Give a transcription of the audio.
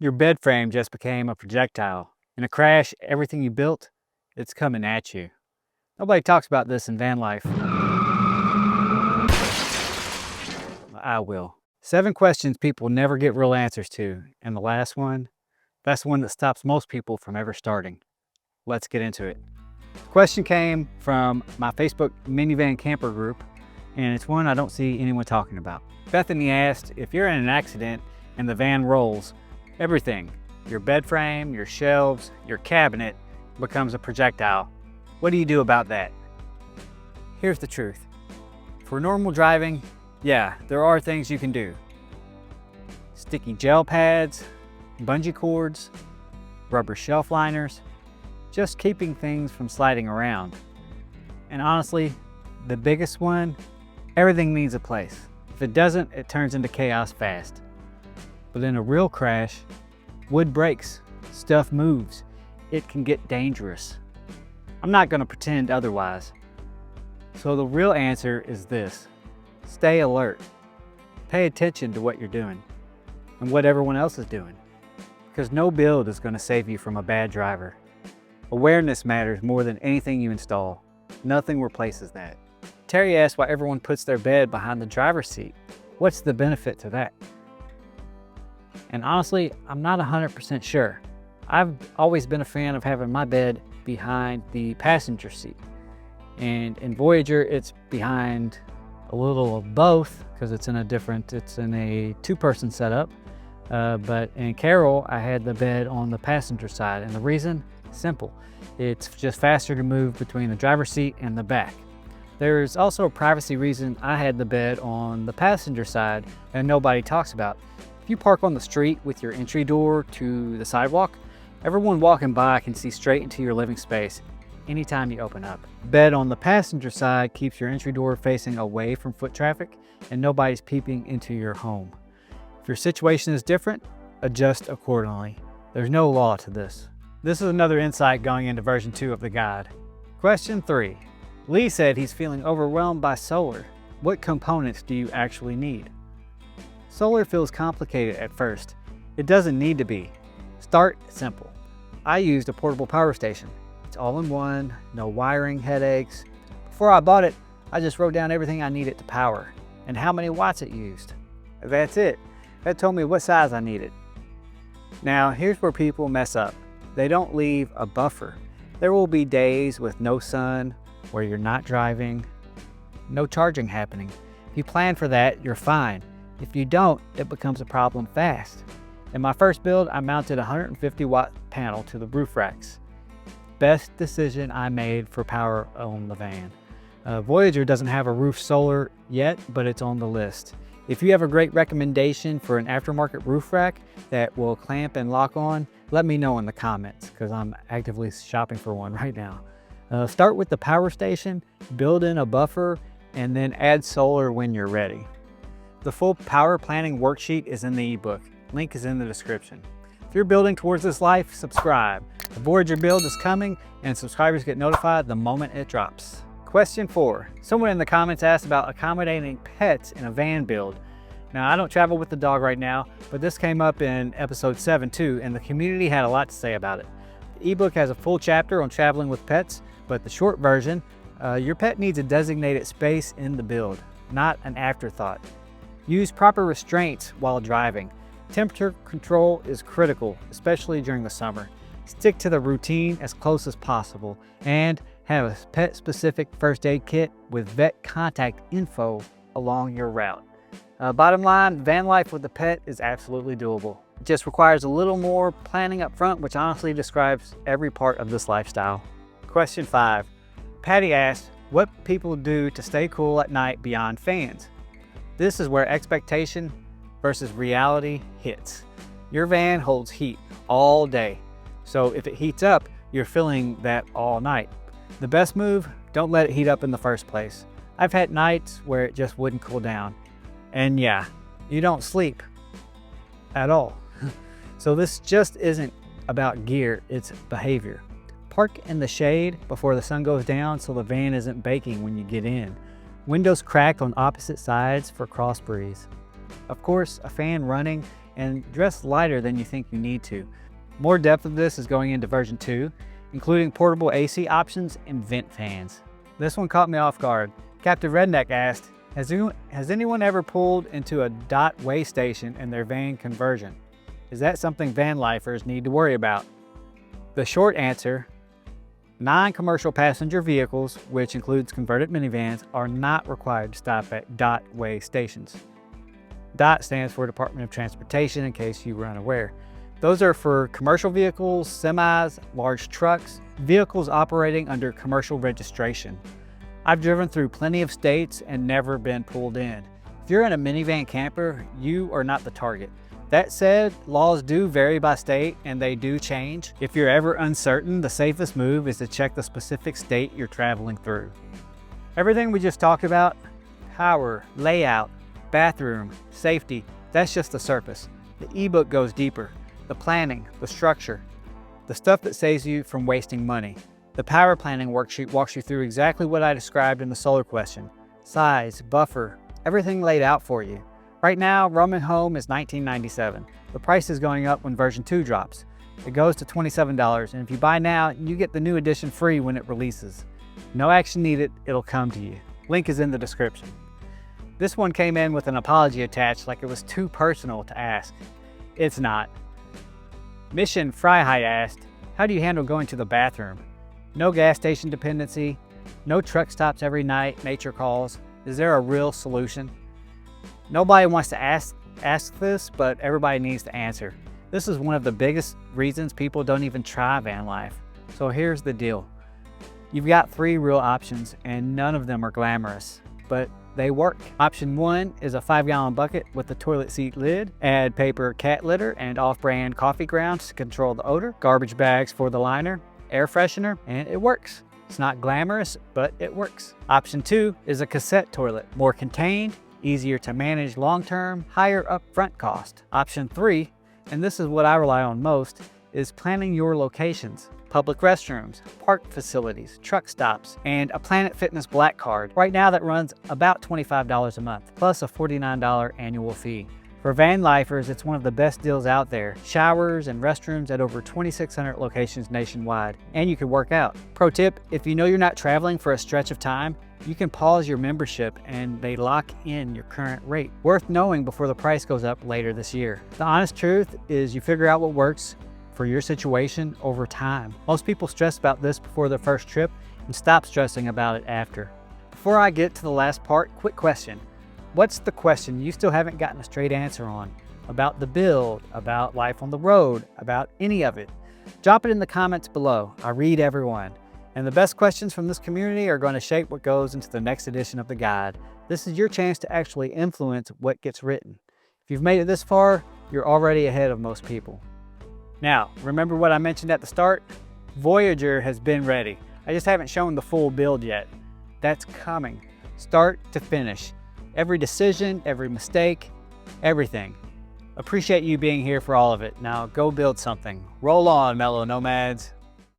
Your bed frame just became a projectile. In a crash, everything you built, it's coming at you. Nobody talks about this in van life. I will. 7 questions people never get real answers to. And the last one, that's the one that stops most people from ever starting. Let's get into it. The question came from my Facebook minivan camper group, and it's one I don't see anyone talking about. Bethany asked, if you're in an accident and the van rolls, everything, your bed frame, your shelves, your cabinet, becomes a projectile. What do you do about that? Here's the truth. For normal driving, yeah, there are things you can do. Sticky gel pads, bungee cords, rubber shelf liners, just keeping things from sliding around. And honestly, the biggest one, everything needs a place. If it doesn't, it turns into chaos fast. But in a real crash, wood breaks, stuff moves, it can get dangerous. I'm not going to pretend otherwise. So the real answer is this: stay alert. Pay attention to what you're doing and what everyone else is doing, because no build is going to save you from a bad driver. Awareness matters more than anything you install. Nothing replaces that. Terry asked why everyone puts their bed behind the driver's seat. What's the benefit to that? And honestly, I'm not 100% sure. I've always been a fan of having my bed behind the passenger seat. And in Voyager, it's behind a little of both because it's in a 2-person setup. But in Carol, I had the bed on the passenger side. And the reason? Simple. It's just faster to move between the driver's seat and the back. There's also a privacy reason I had the bed on the passenger side and nobody talks about. If you park on the street with your entry door to the sidewalk, everyone walking by can see straight into your living space anytime you open up. Bed on the passenger side keeps your entry door facing away from foot traffic and nobody's peeping into your home. If your situation is different, adjust accordingly. There's no law to this. This is another insight going into version 2 of the guide. Question 3. Lee said he's feeling overwhelmed by solar. What components do you actually need? Solar feels complicated at first. It doesn't need to be. Start simple. I used a portable power station. It's all in one, no wiring headaches. Before I bought it, I just wrote down everything I needed to power and how many watts it used. That's it. That told me what size I needed. Now, here's where people mess up. They don't leave a buffer. There will be days with no sun, where you're not driving, no charging happening. If you plan for that, you're fine. If you don't, it becomes a problem fast. In my first build, I mounted a 150-watt panel to the roof racks. Best decision I made for power on the van. Voyager doesn't have a roof solar yet, but it's on the list. If you have a great recommendation for an aftermarket roof rack that will clamp and lock on, let me know in the comments, because I'm actively shopping for one right now. Start with the power station, build in a buffer, and then add solar when you're ready. The full power planning worksheet is in the ebook. Link is in the description. If you're building towards this life, subscribe. The Voyager build is coming, and subscribers get notified the moment it drops. Question 4. Someone in the comments asked about accommodating pets in a van build. Now, I don't travel with the dog right now, but this came up in episode 7 too, and the community had a lot to say about it. The ebook has a full chapter on traveling with pets, but the short version, your pet needs a designated space in the build, not an afterthought. Use proper restraints while driving. Temperature control is critical, especially during the summer. Stick to the routine as close as possible, and have a pet-specific first aid kit with vet contact info along your route. Bottom line, van life with a pet is absolutely doable. It just requires a little more planning up front, which honestly describes every part of this lifestyle. Question 5. Patty asked, what people do to stay cool at night beyond fans? This is where expectation versus reality hits. Your van holds heat all day, so if it heats up, you're feeling that all night. The best move, don't let it heat up in the first place. I've had nights where it just wouldn't cool down. And yeah, you don't sleep at all. So this just isn't about gear, it's behavior. Park in the shade before the sun goes down so the van isn't baking when you get in. Windows cracked on opposite sides for cross breeze. Of course, a fan running and dress lighter than you think you need to. More depth of this is going into version 2, including portable AC options and vent fans. This one caught me off guard. Captain Redneck asked, has anyone ever pulled into a dot weigh station in their van conversion? Is that something van lifers need to worry about? The short answer, non-commercial passenger vehicles, which includes converted minivans, are not required to stop at dot weigh stations. DOT stands for Department of Transportation, in case you were unaware. Those are for commercial vehicles, semis, large trucks, vehicles operating under commercial registration. I've driven through plenty of states and never been pulled in. If you're in a minivan camper, you are not the target. That said, laws do vary by state and they do change. If you're ever uncertain, the safest move is to check the specific state you're traveling through. Everything we just talked about, power, layout, bathroom, safety, that's just the surface. The ebook goes deeper. The planning, the structure, the stuff that saves you from wasting money. The power planning worksheet walks you through exactly what I described in the solar question. Size, buffer, everything laid out for you. Right now, Roman Home is $19.97. The price is going up when version 2 drops. It goes to $27, and if you buy now, you get the new edition free when it releases. No action needed, it'll come to you. Link is in the description. This one came in with an apology attached like it was too personal to ask. It's not. Mission Fryhigh asked, how do you handle going to the bathroom? No gas station dependency, no truck stops every night, nature calls. Is there a real solution? Nobody wants to ask this, but everybody needs to answer. This is one of the biggest reasons people don't even try van life. So here's the deal. You've got 3 real options and none of them are glamorous, but they work. Option 1 is a 5-gallon bucket with a toilet seat lid. Add paper cat litter and off-brand coffee grounds to control the odor. Garbage bags for the liner, air freshener, and it works. It's not glamorous, but it works. Option 2 is a cassette toilet. More contained, easier to manage long-term, higher upfront cost. Option 3, and this is what I rely on most, is planning your locations. Public restrooms, park facilities, truck stops, and a Planet Fitness Black Card. Right now that runs about $25 a month, plus a $49 annual fee. For van lifers, it's one of the best deals out there. Showers and restrooms at over 2,600 locations nationwide, and you can work out. Pro tip, if you know you're not traveling for a stretch of time, you can pause your membership and they lock in your current rate. Worth knowing before the price goes up later this year. The honest truth is you figure out what works for your situation over time. Most people stress about this before their first trip and stop stressing about it after. Before I get to the last part, quick question. What's the question you still haven't gotten a straight answer on? About the build, about life on the road, about any of it? Drop it in the comments below. I read everyone. And the best questions from this community are going to shape what goes into the next edition of the guide. This is your chance to actually influence what gets written. If you've made it this far, you're already ahead of most people. Now, remember what I mentioned at the start? Voyager has been ready. I just haven't shown the full build yet. That's coming, start to finish. Every decision, every mistake, everything. Appreciate you being here for all of it. Now go build something. Roll on, Mellow Nomads.